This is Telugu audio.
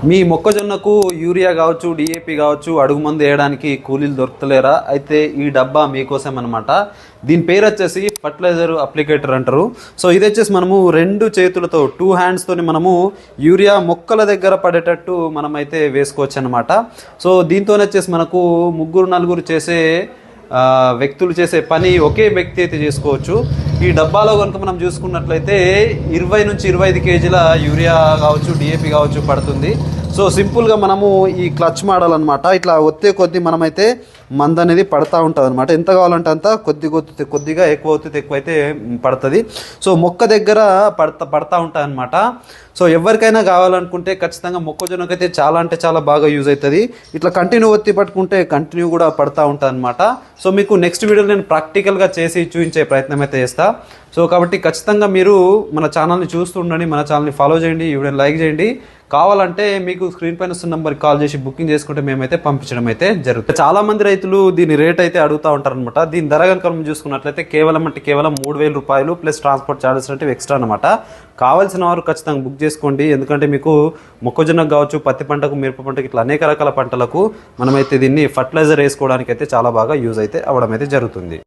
మీ మొక్కజొన్నకు యూరియా కావచ్చు, డిఏపి కావచ్చు, అడుగు మందు వేయడానికి కూలీలు దొరుకుతలేరా? అయితే ఈ డబ్బా మీకోసం అనమాట. దీని పేరు వచ్చేసి ఫర్టిలైజర్ అప్లికేటర్ అంటారు. సో ఇది వచ్చేసి మనము 2 చేతులతో 2 హ్యాండ్స్తోని మనము యూరియా మొక్కల దగ్గర పడేటట్టు మనమైతే వేసుకోవచ్చు అనమాట. సో దీంతో వచ్చేసి మనకు 3-4 చేసే వ్యక్తులు చేసే పని ఒకే వ్యక్తి అయితే చేసుకోవచ్చు. ఈ డబ్బాలో కనుక మనం చూసుకున్నట్లయితే 20 నుంచి 25 కేజీల యూరియా కావచ్చు, డిఏపి కావచ్చు పడుతుంది. సో సింపుల్గా మనము ఈ క్లచ్ మోడల్ అనమాట, ఇట్లా ఒత్తే కొద్ది మనమైతే మంద అనేది పడతా ఉంటుంది అనమాట. ఎంత కావాలంటే అంత కొద్దిగా ఎక్కువ ఒత్తితే ఎక్కువ అయితే పడుతుంది. సో మొక్క దగ్గర పడతా ఉంటాయి అనమాట. సో ఎవరికైనా కావాలనుకుంటే ఖచ్చితంగా మొక్కజొన్నకైతే చాలా అంటే చాలా బాగా యూజ్ అవుతుంది. ఇట్లా కంటిన్యూ ఒత్తి పట్టుకుంటే కంటిన్యూ కూడా పడతా ఉంటుంది అనమాట. సో మీకు నెక్స్ట్ వీడియోలో నేను ప్రాక్టికల్గా చేసి చూపించే ప్రయత్నం అయితే చేస్తా. సో కాబట్టి ఖచ్చితంగా మీరు మన ఛానల్ని చూస్తూ ఉండండి, మన ఛానల్ని ఫాలో చేయండి, ఈ వీడియోని లైక్ చేయండి. కావాలంటే మీకు స్క్రీన్ పైన వస్తున్న నెంబర్కి కాల్ చేసి బుకింగ్ చేసుకుంటే మేమైతే పంపించడం అయితే జరుగుతుంది. చాలా మంది రైతులు దీని రేట్ అయితే అడుగుతూ ఉంటారు అనమాట. దీని ధర కనుక మనం చూసుకున్నట్లయితే కేవలం 3,000 రూపాయలు ప్లస్ ట్రాన్స్పోర్ట్ ఛార్జెస్ అంటే ఎక్స్ట్రా అనమాట. కావాల్సిన వారు ఖచ్చితంగా బుక్ చేసుకోండి. ఎందుకంటే మీకు మొక్కజొన్నకు కావచ్చు, పత్తి పంటకు, మిరప పంటకు, ఇట్లా అనేక రకాల పంటలకు మనమైతే దీన్ని ఫర్టిలైజర్ వేసుకోవడానికి అయితే చాలా బాగా యూజ్ అయితే అవ్వడం అయితే జరుగుతుంది.